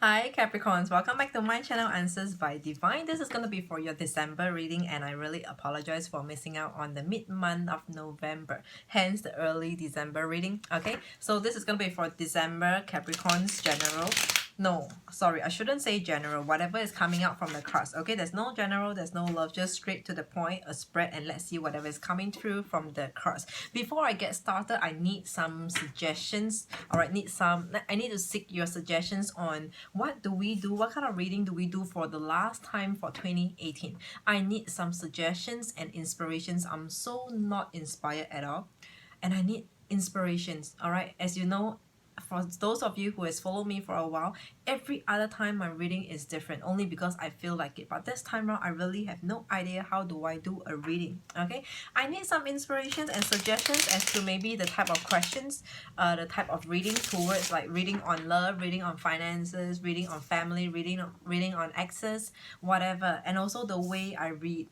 Hi Capricorns, welcome back to my channel Answers by Divine. This is going to be for your December reading and I really apologize for missing out on the mid-month of November, hence the early December reading. Okay, so this is going to be for December Capricorns general. No, sorry, I shouldn't say general, whatever is coming out from the cards. Okay, there's no general, there's no love, just straight to the point, a spread, and let's see whatever is coming through from the cards. Before I get started, I need some suggestions. Alright, I need to seek your suggestions on what do we do, what kind of reading do we do for the last time for 2018. I need some suggestions and inspirations. I'm so not inspired at all, and I need inspirations. Alright, as you know, for those of you who has followed me for a while, every other time my reading is different only because I feel like it, but this time around I really have no idea how do I do a reading. Okay, I need some inspirations and suggestions as to maybe the type of questions, the type of reading towards, like reading on love, reading on finances, reading on family, reading on exes, whatever, and also the way I read.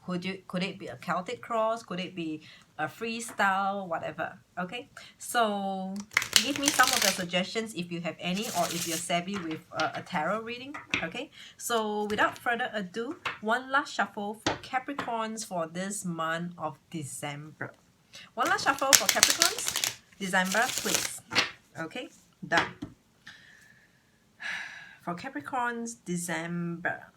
Could it be a Celtic cross? Could it be a freestyle? Whatever. Okay, so give me some of the suggestions if you have any, or if you're savvy with a tarot reading. Okay, so without further ado, one last shuffle for Capricorns for this month of December. One last shuffle for Capricorns December, please. Okay, done. For Capricorns December.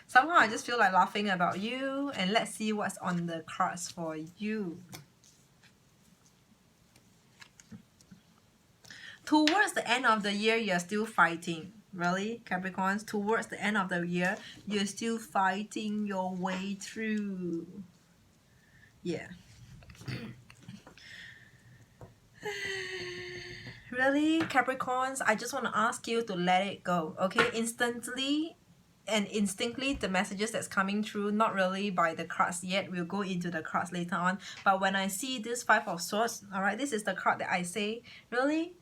Somehow I just feel like laughing about you, and let's see what's on the cards for you. Towards the end of the year, you're still fighting. Really, Capricorns? Towards the end of the year, you're still fighting your way through. Yeah. Really, Capricorns? I just want to ask you to let it go, okay? Instantly and instinctively, the messages that's coming through, not really by the cards yet, we'll go into the cards later on, but when I see this Five of Swords, all right, this is the card that I say, really,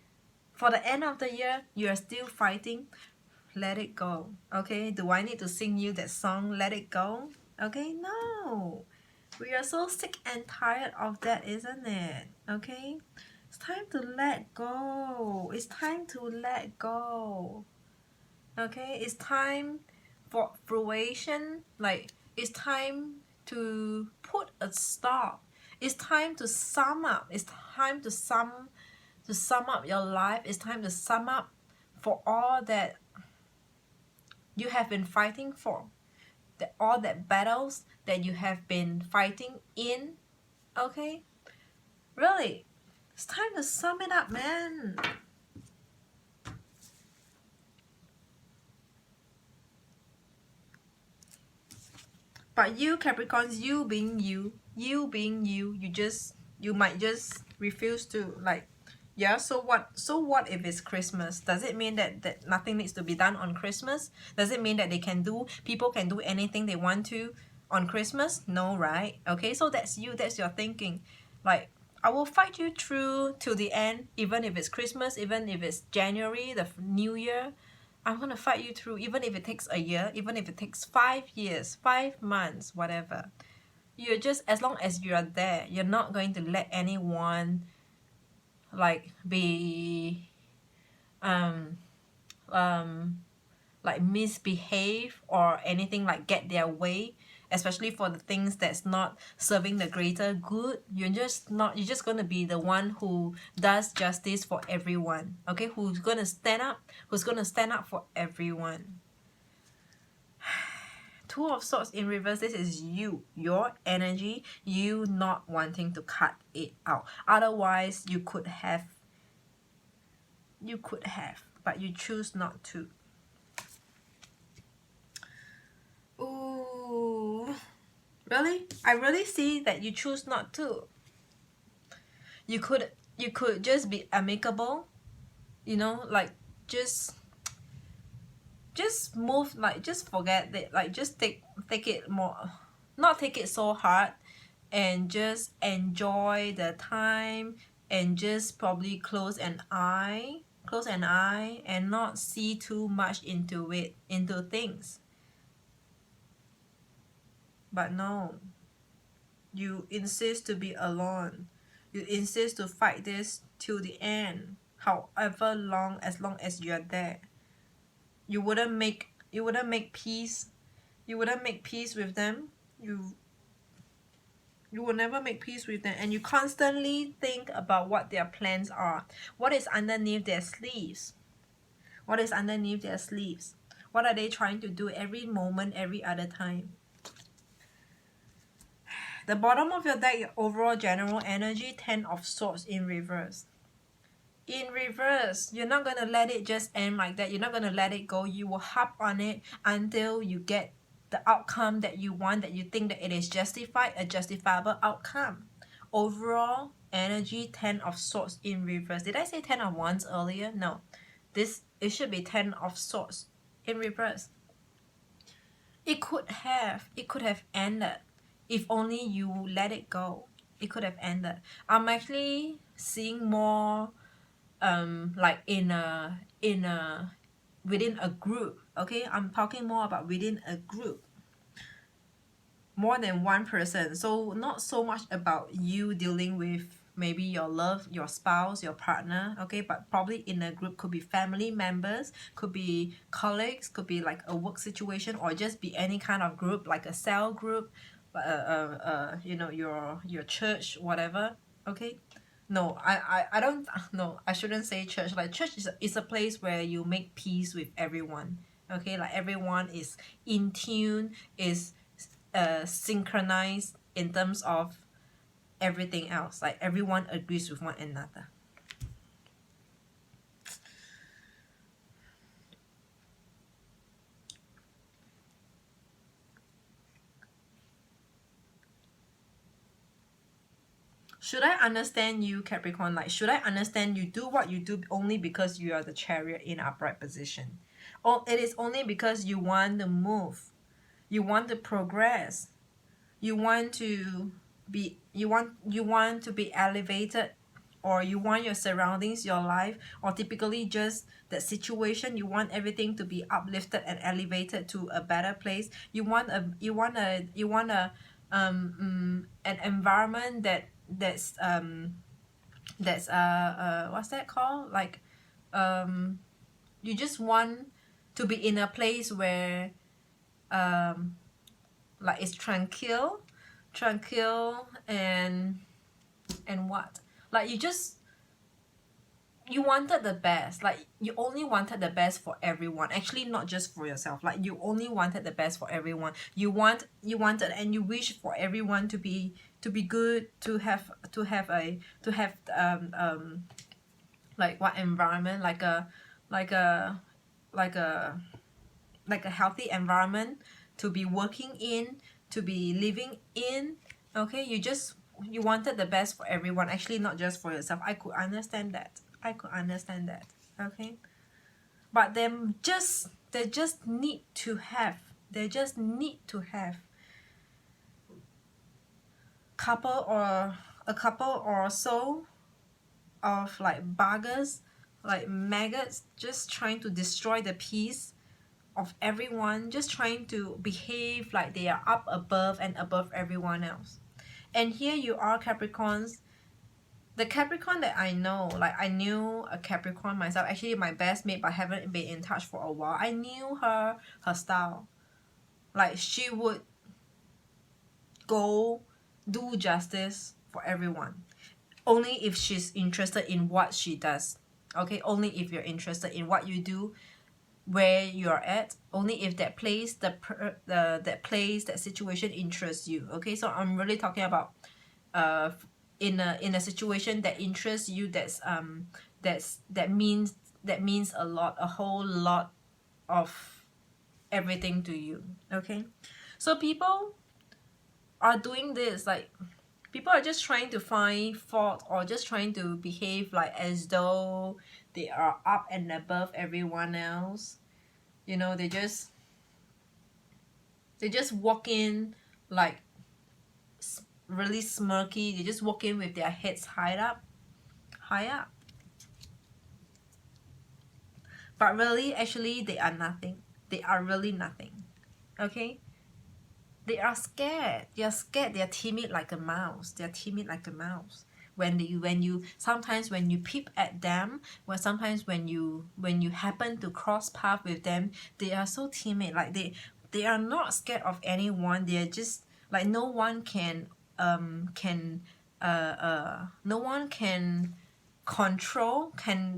for the end of the year, you're still fighting. Let it go, okay? Do I need to sing you that song, Let It Go? Okay, no. We are so sick and tired of that, isn't it? Okay, it's time to let go. It's time to let go. Okay, it's time for fruition. Like, it's time to put a stop. It's time to sum up. It's time to sum up your life. It's time to sum up for all that you have been fighting for, all that battles that you have been fighting in. Okay, really, it's time to sum it up, man. But you Capricorns, you being you, you might just refuse to, like, yeah, so what if it's Christmas? Does it mean that nothing needs to be done on Christmas? Does it mean that people can do anything they want to on Christmas? No, right? Okay, so that's you, that's your thinking. Like, I will fight you through to the end, even if it's Christmas, even if it's January, the New Year. I'm gonna fight you through, even if it takes a year, even if it takes 5 years, 5 months, whatever. You're just, as long as you're there, you're not going to let anyone, like, be like misbehave or anything, like get their way, especially for the things that's not serving the greater good. You're just gonna be the one who does justice for everyone. Okay, who's gonna stand up for everyone. Two of Swords in reverse. This is you, your energy, you not wanting to cut it out. Otherwise you could have, but you choose not to. Ooh, really? I really see that you choose not to. You could just be amicable, you know, like just move, like just forget it, like just take it more, not take it so hard, and just enjoy the time, and just probably close an eye and not see too much into things. But no, you insist to be alone. You insist to fight this till the end, however long, as long as you're there. You wouldn't make peace. You wouldn't make peace with them. You will never make peace with them, and you constantly think about what their plans are. What is underneath their sleeves? What is underneath their sleeves? What are they trying to do every moment, every other time? The bottom of your deck, your overall general energy, 10 of Swords in reverse. In reverse, you're not going to let it just end like that. You're not going to let it go. You will hop on it until you get the outcome that you want, that you think that it is justified, a justifiable outcome. Overall energy, 10 of Swords in reverse. Did I say 10 of Wands earlier? No. It should be 10 of Swords in reverse. It could have ended if only you let it go. It could have ended. I'm actually seeing more like within a group. Okay, I'm talking more about within a group, more than one person. So not so much about you dealing with maybe your spouse, your partner, okay, but probably in a group. Could be family members, could be colleagues, could be like a work situation, or just be any kind of group, like a cell group, you know, your church, whatever. Okay. No, I don't. No, I shouldn't say church. Like church is a place where you make peace with everyone. Okay, like everyone is in tune, is synchronized in terms of everything else. Like everyone agrees with one another. Should I understand you, Capricorn? Like, should I understand you do what you do only because you are the Chariot in upright position? Or it is only because you want to move, you want to progress, you want to be elevated, or you want your surroundings, your life, or typically just that situation, you want everything to be uplifted and elevated to a better place. You want an environment that's what's that called, like you just want to be in a place where like it's tranquil and what, like you wanted the best, like you only wanted the best for everyone, actually not just for yourself. Like you only wanted the best for everyone. You wanted and you wish for everyone to be good, to have like what environment, like a healthy environment to be working in, to be living in. Okay, you wanted the best for everyone, actually not just for yourself. I could understand that. Okay, but they just need to have a couple or so of like buggers, like maggots, just trying to destroy the peace of everyone, just trying to behave like they are up above and above everyone else. And here you are, Capricorns. The Capricorn that I know, like I knew a Capricorn myself, actually my best mate, but haven't been in touch for a while. I knew her style. Like she would go do justice for everyone. Only if she's interested in what she does. Okay, only if you're interested in what you do, where you're at, only if that place, that situation interests you. Okay, so I'm really talking about in a situation that interests you, that means a lot, a whole lot of everything to you. Okay, so people are doing this, like people are just trying to find fault, or just trying to behave like as though they are up and above everyone else. You know, they just walk in like really smirky. They just walk in with their heads high up. But really, actually, they are nothing. They are really nothing. Okay? They are scared. They are scared. They are timid like a mouse. when you sometimes when you peep at them, or sometimes when you happen to cross path with them, they are so timid. Like they are not scared of anyone. They are just like no one can no one can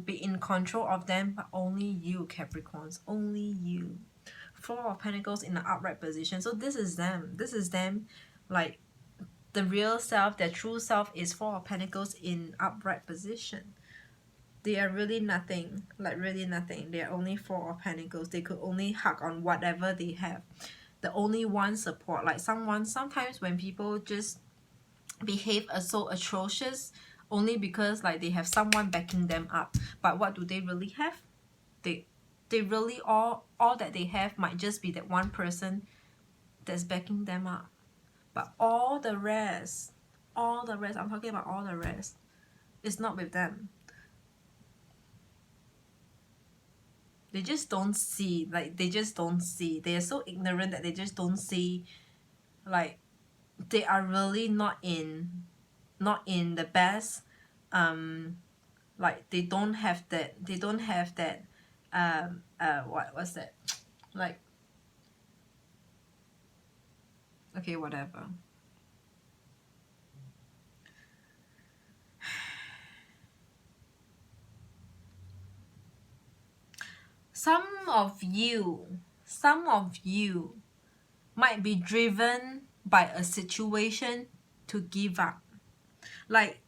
be in control of them, but only you, Capricorns, only you. Four of Pentacles in the upright position. So this is them. This is them, like the real self, their true self is Four of Pentacles in upright position. They are really nothing, like really nothing. They are only Four of Pentacles. They could only hug on whatever they have. The only one support, like someone, sometimes when people just behave so atrocious only because like they have someone backing them up. But what do they really have? They really all that they have might just be that one person that's backing them up. But all the rest, I'm talking about all the rest, is not with them. They just don't see, like they just don't see. They are so ignorant that they just don't see, like they are really not in the best, like they don't have that what's that, like, okay, whatever. Some of you might be driven by a situation to give up. Like,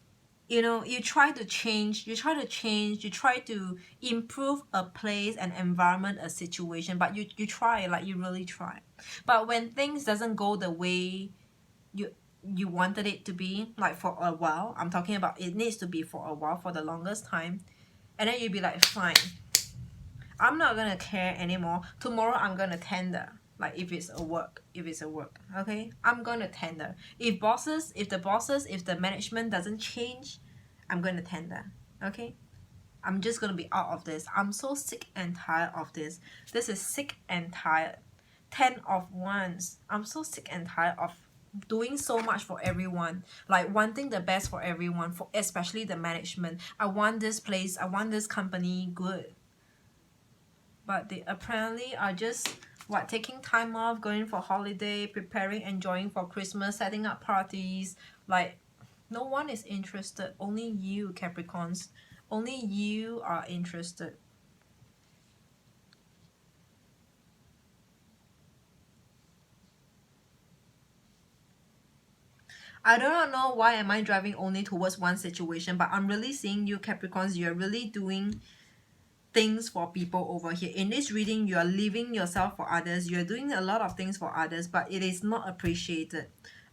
you know, you try to change, you try to improve a place, an environment, a situation, but you try, like you really try. But when things doesn't go the way you wanted it to be, like for a while, I'm talking about it needs to be for a while, for the longest time, and then you'll be like, fine, I'm not gonna care anymore. Tomorrow I'm gonna tender. Like if it's a work, okay? I'm gonna tender. If the management doesn't change, I'm gonna tender. Okay? I'm just gonna be out of this. I'm so sick and tired of this. This is sick and tired. 10 of Wands. I'm so sick and tired of doing so much for everyone, like wanting the best for everyone, for especially the management. I want this place, I want this company good. But they apparently are just what, taking time off, going for holiday, preparing, enjoying for Christmas, setting up parties. Like no one is interested. Only you, Capricorns. Only you are interested. I do not know why am I driving only towards one situation, but I'm really seeing you, Capricorns. You're really doing things for people over here. In this reading, you are leaving yourself for others. You're doing a lot of things for others, but it is not appreciated.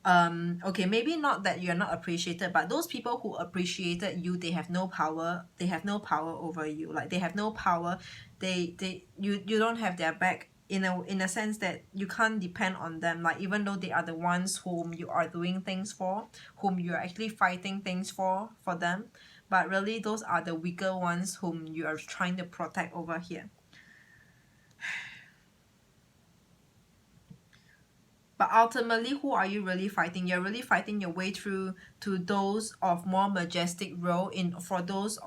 Okay, maybe not that you're not appreciated, but those people who appreciated you, they have no power. They have no power over you. Like they have no power. You don't have their back in a sense that you can't depend on them. Like even though they are the ones whom you are doing things for, whom you're actually fighting things for them, but really those are the weaker ones whom you are trying to protect over here. But ultimately, who are you really fighting? You're really fighting your way through to those of more majestic role, for those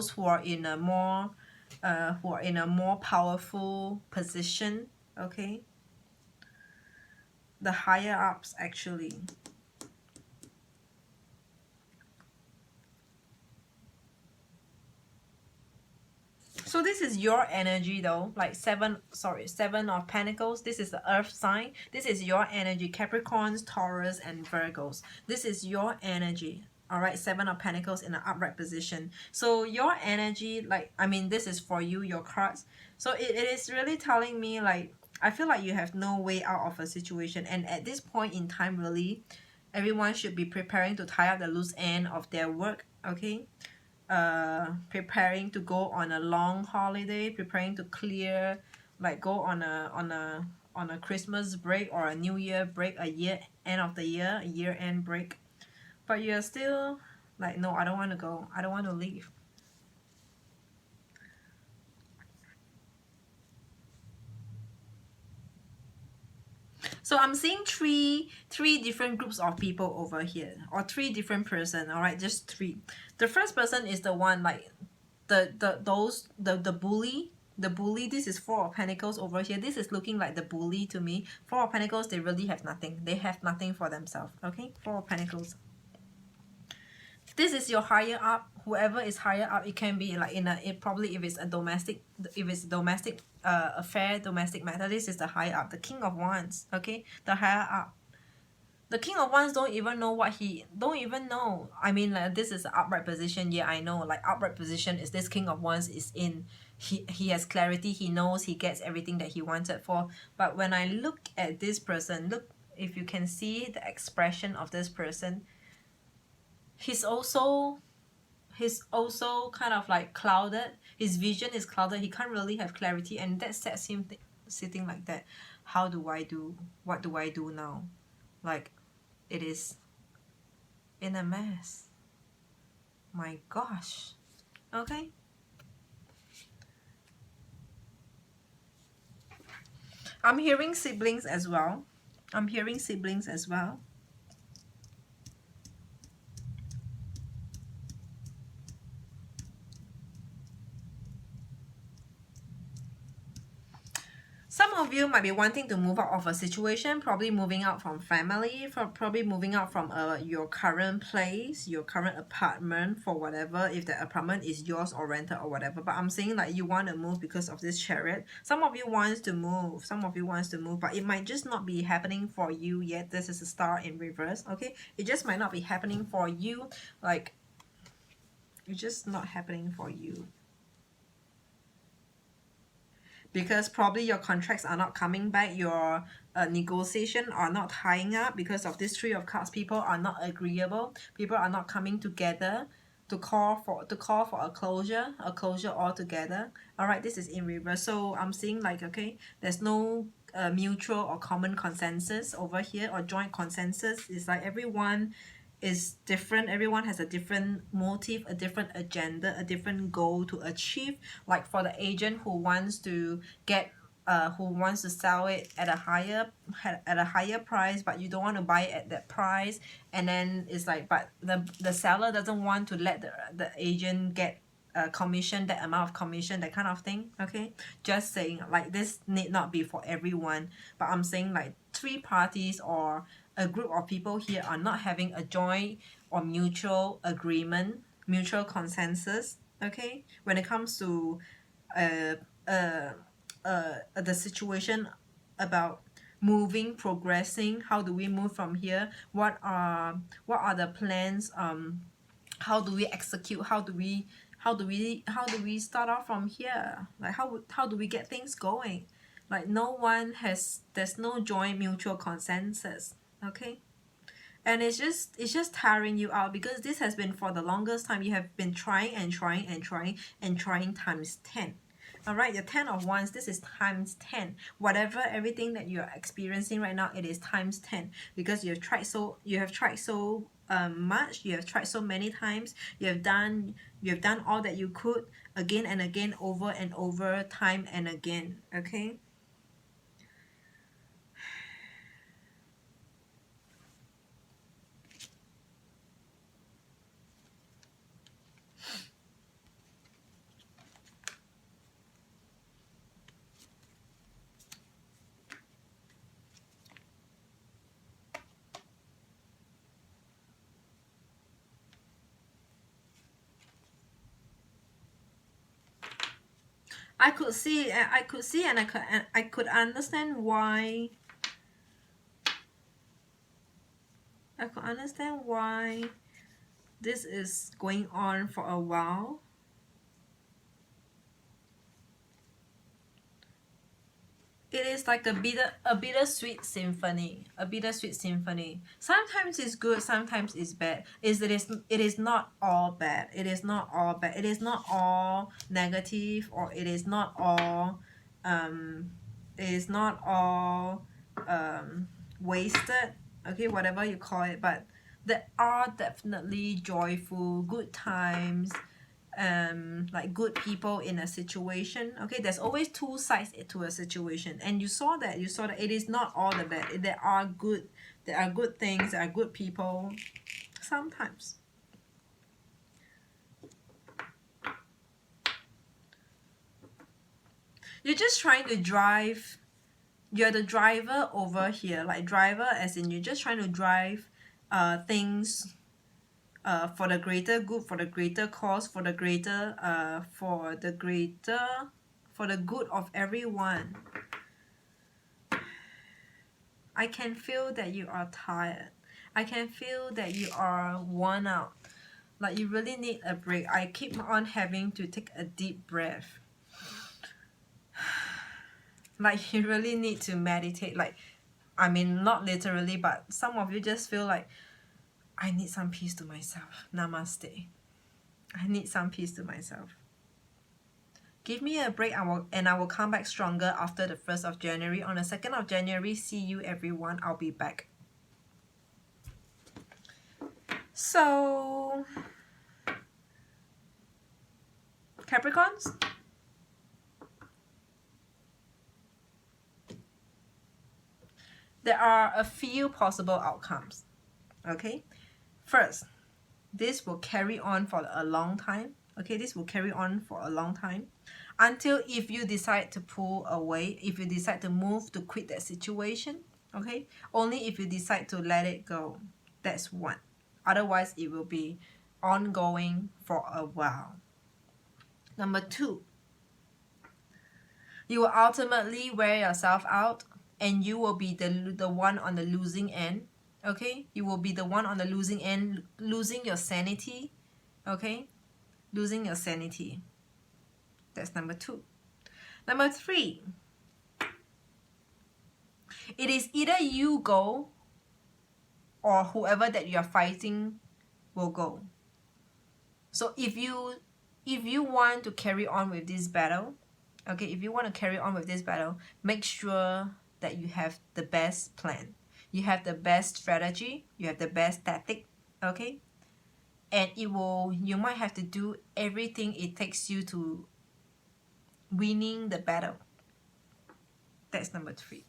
who are in a more powerful position. Okay, the higher ups actually. So this is your energy though, like Seven of Pentacles. This is the Earth sign. This is your energy, Capricorns, Taurus, and Virgos. This is your energy. All right, Seven of Pentacles in an upright position. So your energy, like, I mean, this is for you, your cards. So it is really telling me, like, I feel like you have no way out of a situation. And at this point in time, really, everyone should be preparing to tie up the loose end of their work, okay? Preparing to go on a long holiday, preparing to clear, like go on a Christmas break or a New Year break, end of the year end break. But you're still like, no, I don't want to go, I don't want to leave. So So I'm seeing three different groups of people over here, or three different person. All right, just three. The first person is the one like the bully. The bully. This is Four of Pentacles over here. This is looking like the bully to me. Four of Pentacles, they really have nothing. They have nothing for themselves. Okay, Four of Pentacles. This is your higher up. Whoever is higher up, it can be like probably if it's a domestic affair, domestic matter. This is the higher up, the King of Wands. Okay, the higher up. The King of Wands don't even know I mean, like, this is the upright position. Yeah, I know, like, upright position is this King of Wands is in. He has clarity. He knows. He gets everything that he wanted for. But when I look at this person, look, if you can see the expression of this person, he's also kind of like clouded. His vision is clouded. He can't really have clarity, and that sets him sitting like that. How do I do? What do I do now? Like, it is in a mess. My gosh. Okay. I'm hearing siblings as well. I'm hearing siblings as well. Some of you might be wanting to move out of a situation, probably moving out from family, probably moving out from your current place, your current apartment, for whatever, if the apartment is yours or rented or whatever. But I'm saying like you want to move because of this Chariot. Some of you wants to move, but it might just not be happening for you yet. This is a Star in reverse, okay? It just might not be happening for you, like, it's just not happening for you. Because probably your contracts are not coming back, your negotiation are not tying up because of this Three of Cups. People are not agreeable. People are not coming together to call for a closure altogether. All right, this is in reverse. So I'm seeing like, okay, there's no mutual or common consensus over here, or joint consensus. It's like everyone is different. Everyone has a different motive, a different agenda, a different goal to achieve. Like for the agent who wants to sell it at a higher price, but you don't want to buy it at that price, and then it's like, but the seller doesn't want to let the agent get commission, that amount of commission, that kind of thing. Okay, just saying, like, this need not be for everyone, but I'm saying like three parties or a group of people here are not having a joint or mutual agreement, mutual consensus, okay, when it comes to the situation about moving, progressing. How do we move from here? What are the plans? How do we execute? How do we start off from here? Like, how do we get things going? Like, there's no joint mutual consensus. Okay, and it's just tiring you out, because this has been for the longest time. You have been trying times 10. All right, your 10 of Wands, this is times 10. Whatever, everything that you're experiencing right now, it is times 10, because you have tried so much. You have tried so many times. You have done all that you could, again and again, over and over, time and again. Okay. I could see and I could understand why. I could understand why this is going on for a while. It is like a bittersweet symphony. Sometimes it's good, sometimes it's bad. It is not all bad. It is not all negative, or it is not all wasted. Okay, whatever you call it, but there are definitely joyful, good times, like good people in a situation. Okay, there's always two sides to a situation, and you saw that it is not all the bad. There are good things, there are good people sometimes. You're just trying to drive. You're the driver over here, like driver as in you're just trying to drive things for the greater good, for the greater cause, for the good of everyone. I can feel that you are tired. I can feel that you are worn out. Like you really need a break. I keep on having to take a deep breath. Like you really need to meditate. Like, I mean, not literally, but some of you just feel like, I need some peace to myself. Namaste. I need some peace to myself. Give me a break, and I will come back stronger after the 1st of January. On the 2nd of January, see you everyone. I'll be back. So, Capricorns, there are a few possible outcomes. Okay, first, this will carry on for a long time. Okay, this will carry on for a long time until if you decide to pull away, if you decide to move, to quit that situation. Okay, only if you decide to let it go. That's one. Otherwise, it will be ongoing for a while. Number two, you will ultimately wear yourself out, and you will be the one on the losing end. Okay, you will be the one on the losing end, losing your sanity. Okay, losing your sanity. That's number two. Number three, it is either you go or whoever that you are fighting will go. So if you want to carry on with this battle, okay, if you want to carry on with this battle, make sure that you have the best plan. You have the best strategy, you have the best tactic, okay? And you might have to do everything it takes you to winning the battle. That's number three.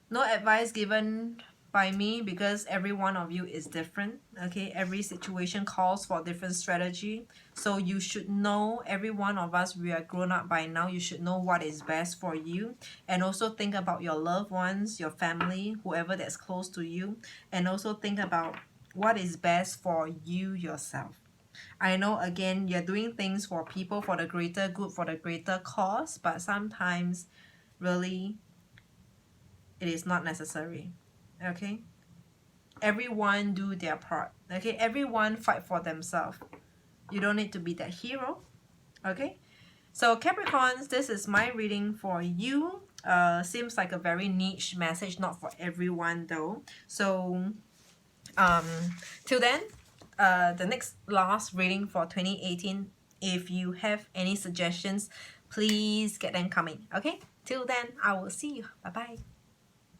No advice given by me because every one of you is different. Okay, every situation calls for different strategy. So you should know, every one of us, we are grown up by now. You should know what is best for you, and also think about your loved ones, your family, whoever that's close to you, and also think about what is best for you yourself. I know, again, you're doing things for people, for the greater good, for the greater cause, but sometimes really it is not necessary. Okay, everyone do their part. Okay, everyone fight for themselves. You don't need to be that hero. Okay, so Capricorns, this is my reading for you. Seems like a very niche message, not for everyone though. So till then, the next last reading for 2018, if you have any suggestions, please get them coming. Okay, till then, I will see you. Bye bye.